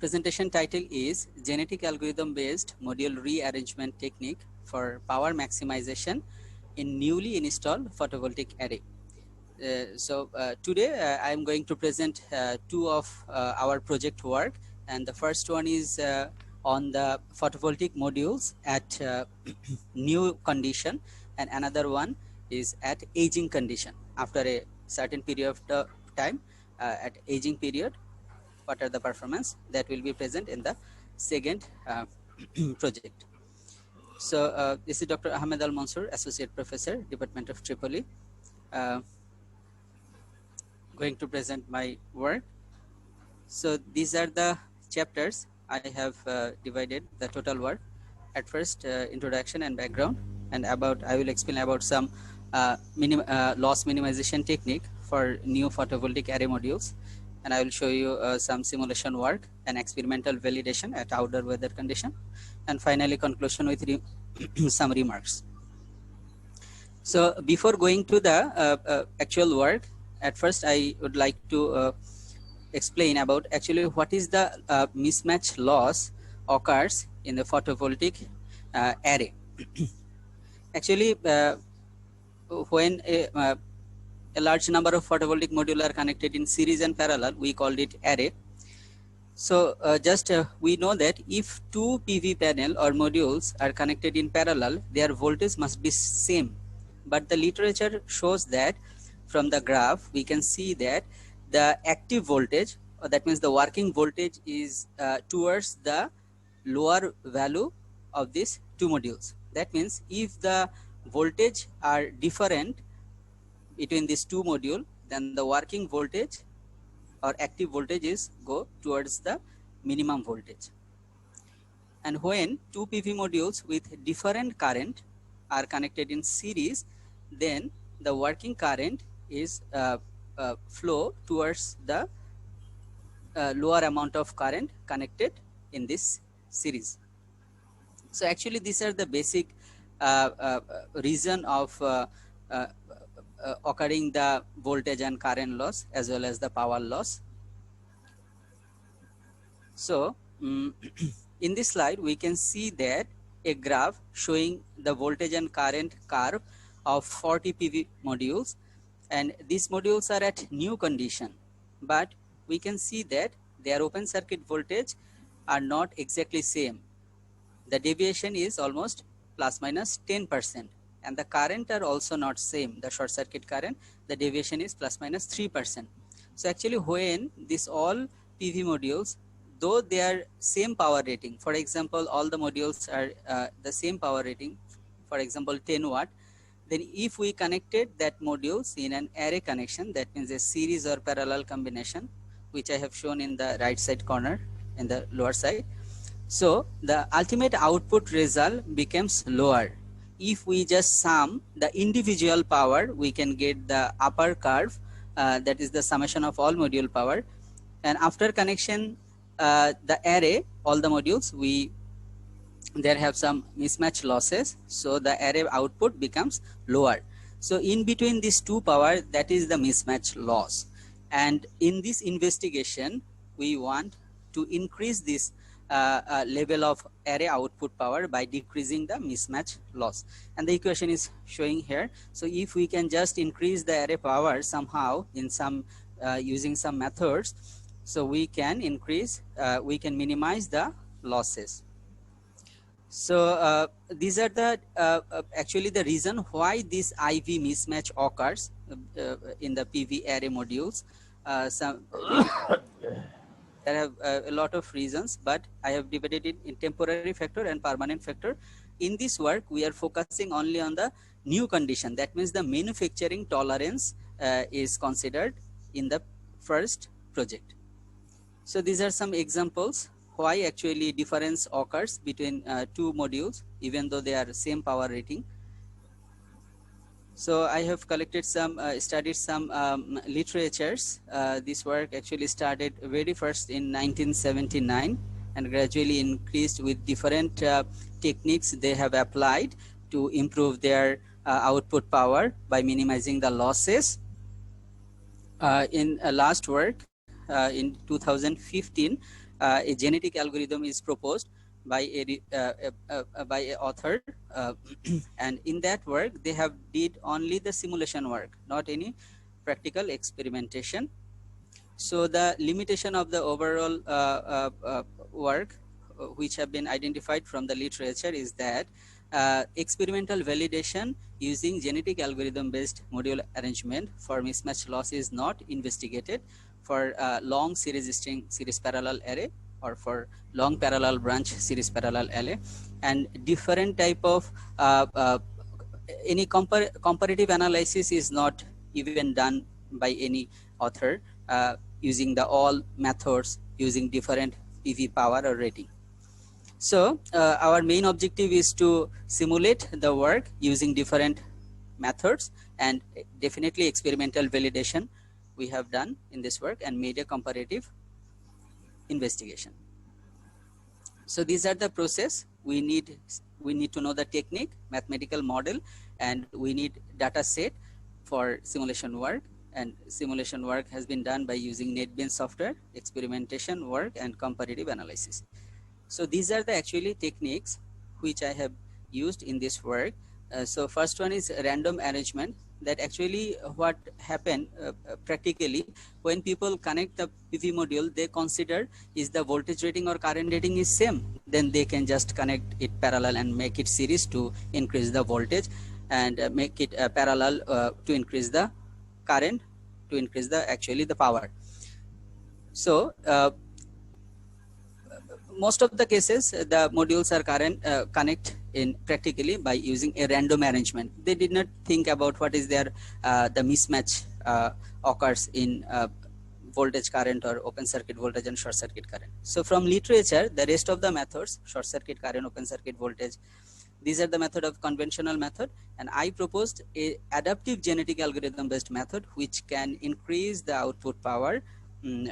Presentation title is Genetic Algorithm Based Module Rearrangement Technique for Power Maximization in Newly Installed Photovoltaic Array. Today I am going to present two of our project work, and the first one is on the photovoltaic modules at new condition, and another one is at aging condition. After a certain period of time, at aging period, what are the performance that will be present in the second project. So this is Dr. Ahmed Al Mansour, Associate Professor, Department of Tripoli, going to present my work. So these are the chapters I have divided the total work. At first, introduction and background, and I will explain about some loss minimization technique for new photovoltaic array modules, and I will show you some simulation work and experimental validation at outdoor weather condition, and finally conclusion with some remarks. So before going to the actual work, at first I would like to explain about actually what is the mismatch loss occurs in the photovoltaic array. Actually, when a large number of photovoltaic modules are connected in series and parallel, we called it array. So we know that if two PV panel or modules are connected in parallel, their voltage must be same. But the literature shows that from the graph, we can see that the active voltage, or that means the working voltage, is towards the lower value of these two modules. That means if the voltage are different between these two modules, then the working voltage or active voltages go towards the minimum voltage. And when two PV modules with different current are connected in series, then the working current is flow towards the lower amount of current connected in this series. So actually these are the basic reason of occurring the voltage and current loss as well as the power loss. So in this slide we can see that a graph showing the voltage and current curve of 40 PV modules, and these modules are at new condition, but we can see that their open circuit voltage are not exactly same. The deviation is almost plus minus 10%, and the current are also not same. The short circuit current, the deviation is plus minus 3%. So actually when these all PV modules, though they are same power rating, for example, all the modules are the same power rating, for example 10 watt, then if we connected that modules in an array connection, that means a series or parallel combination, which I have shown in the right side corner in the lower side. So the ultimate output result becomes lower. If we just sum the individual power, we can get the upper curve, that is the summation of all module power. And after connection, the array, all the modules, there have some mismatch losses, so the array output becomes lower. So in between these two power, that is the mismatch loss. And in this investigation, we want to increase this level of array output power by decreasing the mismatch loss, and the equation is showing here. So if we can just increase the array power somehow in some using some methods, so we can increase, we can minimize the losses. So these are the actually the reason why this IV mismatch occurs in the PV array modules. There have a lot of reasons, but I have divided it in temporary factor and permanent factor. In this work, we are focusing only on the new condition. That means the manufacturing tolerance is considered in the first project. So these are some examples why actually difference occurs between two modules, even though they are same power rating. So I have collected some, studied some literatures. This work actually started very first in 1979 and gradually increased with different techniques they have applied to improve their output power by minimizing the losses. In last work in 2015, a genetic algorithm is proposed by a author, and in that work they have did only the simulation work, not any practical experimentation. So the limitation of the overall work which have been identified from the literature is that experimental validation using genetic algorithm based module arrangement for mismatch loss is not investigated for long series string series parallel array or for long parallel branch series parallel array, and different type of any comparative analysis is not even done by any author using the all methods using different PV power or rating. So our main objective is to simulate the work using different methods, and definitely experimental validation we have done in this work and made a comparative investigation. So these are the process. We need to know the technique, mathematical model, and we need data set for simulation work. And simulation work has been done by using NetBeans software, experimentation work, and comparative analysis. So these are the actually techniques which I have used in this work. So first one is random arrangement. That actually what happened practically when people connect the PV module, they consider is the voltage rating or current rating is same, then they can just connect it parallel and make it series to increase the voltage, and make it parallel to increase the current, to increase the actually the power. So most of the cases the modules are connect in practically by using a random arrangement. They did not think about what is their the mismatch occurs in voltage current or open circuit voltage and short circuit current. So from literature, the rest of the methods, short circuit current, open circuit voltage, these are the method of conventional method, and I proposed a adaptive genetic algorithm based method which can increase the output power than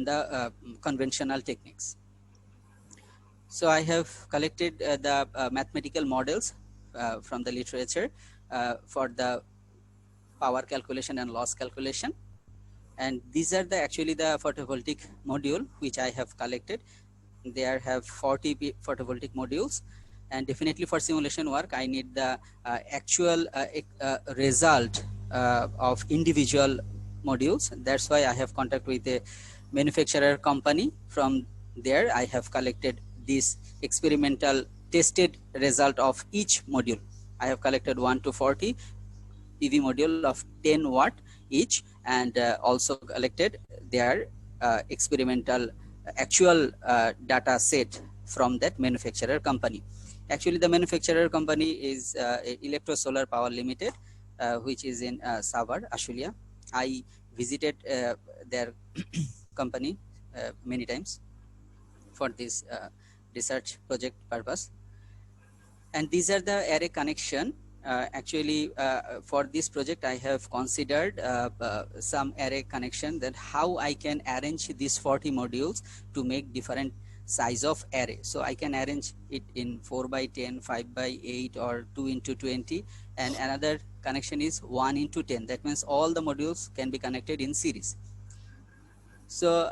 the conventional techniques. So I have collected the mathematical models from the literature for the power calculation and loss calculation, and these are the actually the photovoltaic module which I have collected. There have 40 photovoltaic modules, and definitely for simulation work I need the actual result of individual modules. That's why I have contact with a manufacturer company. From there I have collected this experimental tested result of each module. I have collected 1 to 40 PV module of 10 watt each, and also collected their experimental actual data set from that manufacturer company. Actually the manufacturer company is Electro Solar Power Limited, which is in Savar, Ashulia. I visited their company many times for this research project purpose. And these are the array connection. Actually for this project I have considered some array connection, that how I can arrange these 40 modules to make different size of array. So I can arrange it in 4 by 10, 5 by 8, or 2 into 20, and another connection is 1 into 10. That means all the modules can be connected in series. So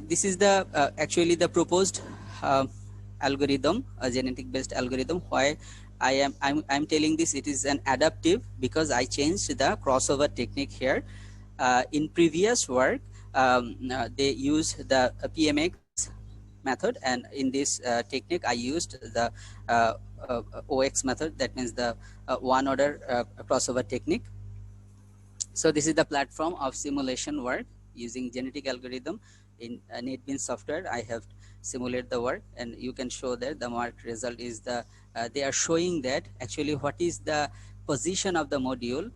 this is the actually the proposed algorithm, a genetic based algorithm. Why I'm telling this, it is an adaptive because I changed the crossover technique here. In previous work they used the PMX method, and in this technique I used the OX method, that means the one order crossover technique. So this is the platform of simulation work using genetic algorithm in NetBeans software. I have simulated the work, and you can show that the marked result is the they are showing that actually what is the position of the module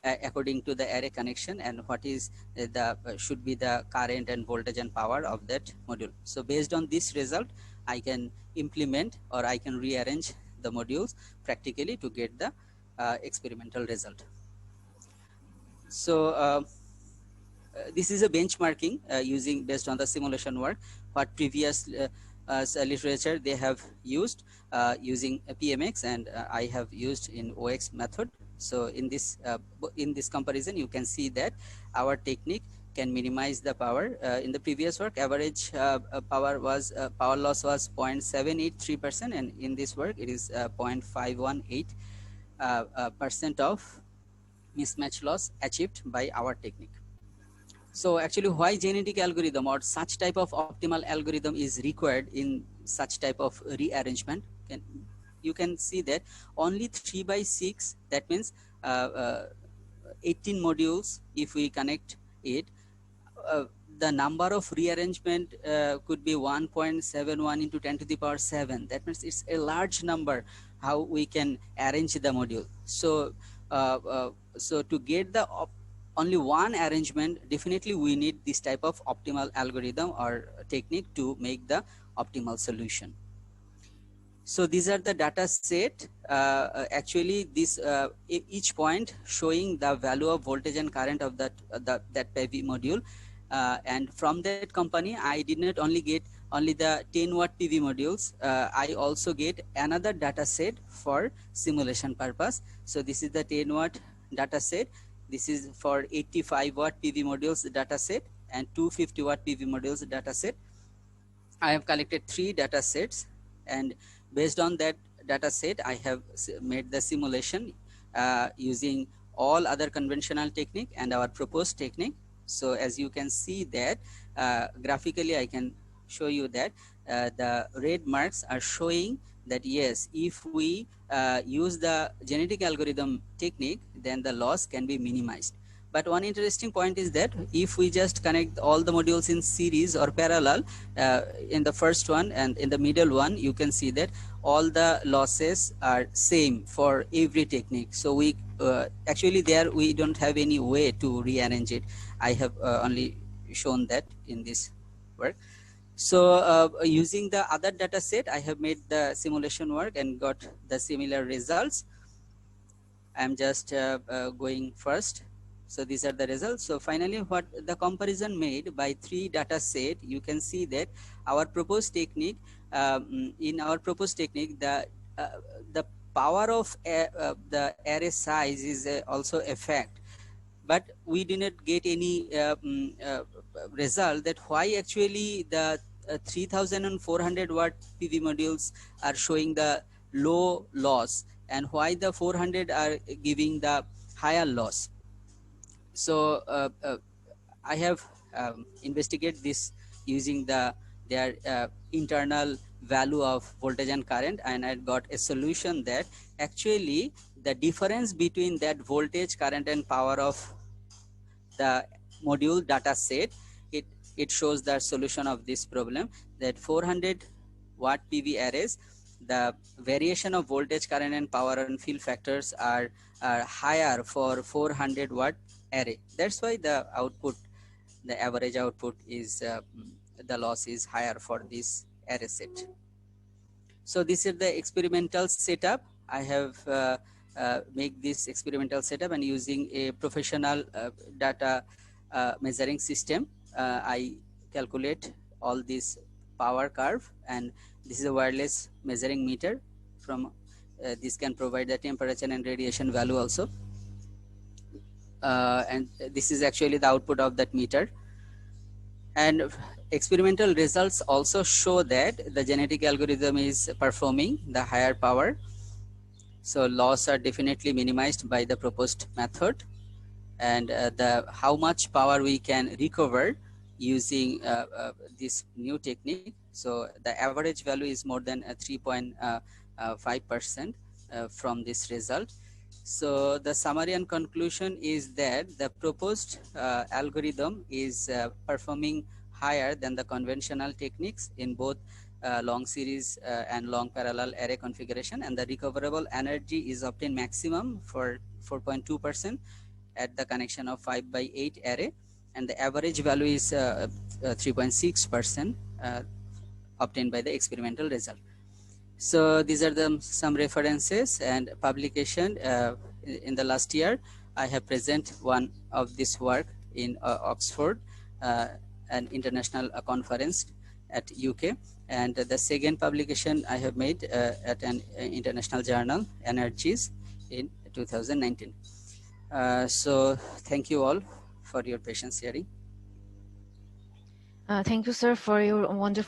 according to the array connection, and what is the should be the current and voltage and power of that module. So based on this result I can implement or I can rearrange the modules practically to get the experimental result. So this is a benchmarking using based on the simulation work, what previous literature they have used using PMX, and I have used in OX method. So in this comparison you can see that our technique can minimize the power. In the previous work, average power loss was 0.783%, and in this work it is 0.518% of mismatch loss achieved by our technique. So actually, why genetic algorithm or such type of optimal algorithm is required in such type of rearrangement? You can see that only 3 by 6, that means 18 modules, if we connect it, the number of rearrangement could be 1.71 into 10 to the power 7. That means it's a large number how we can arrange the module. So so to get the only one arrangement, definitely we need this type of optimal algorithm or technique to make the optimal solution. So these are the data set. Actually, this each point showing the value of voltage and current of that PV module. And from that company, I did not only get only the 10 watt PV modules. I also get another data set for simulation purpose. So this is the 10 watt data set. This is for 85 watt PV modules data set and 250 watt PV modules data set. I have collected 3 data sets, and based on that data set, I have made the simulation using all other conventional technique and our proposed technique. So as you can see that graphically, I can show you that the red marks are showing that yes, if we use the genetic algorithm technique, then the loss can be minimized. But one interesting point is that if we just connect all the modules in series or parallel, in the first one and in the middle one, you can see that all the losses are same for every technique. So we actually there we don't have any way to rearrange it. I have only shown that in this work. So using the other data set, I have made the simulation work and got the similar results. I'm just going first. So these are the results. So finally, what the comparison made by 3 data set, you can see that our proposed technique, in our proposed technique, the power of the array size is also a fact. But we did not get any result that why actually the 3400 watt PV modules are showing the low loss and why the 400 are giving the higher loss. So I have investigated this using their internal value of voltage and current, and I got a solution that actually the difference between that voltage, current and power of the module data set, it shows the solution of this problem, that 400 watt PV arrays, the variation of voltage, current and power and fill factors are higher for 400 watt array. That's why the output, the average output is the loss is higher for this array set. So this is the experimental setup. I have make this experimental setup and using a professional data measuring system. I calculate all this power curve, and this is a wireless measuring meter. From this can provide the temperature and radiation value also. And this is actually the output of that meter. And experimental results also show that the genetic algorithm is performing the higher power. So loss are definitely minimized by the proposed method, and the how much power we can recover using this new technique. So the average value is more than 3.5% from this result. So the summary and conclusion is that the proposed algorithm is performing higher than the conventional techniques in both long series and long parallel array configuration, and the recoverable energy is obtained maximum for 4.2% at the connection of 5/8 array, and the average value is 3.6% obtained by the experimental result. So these are some references and publication. In the last year, I have presented one of this work in Oxford, an international conference at UK, and the second publication I have made at an international journal, Energies, in 2019. So thank you all for your patience hearing. Thank you, sir, for your wonderful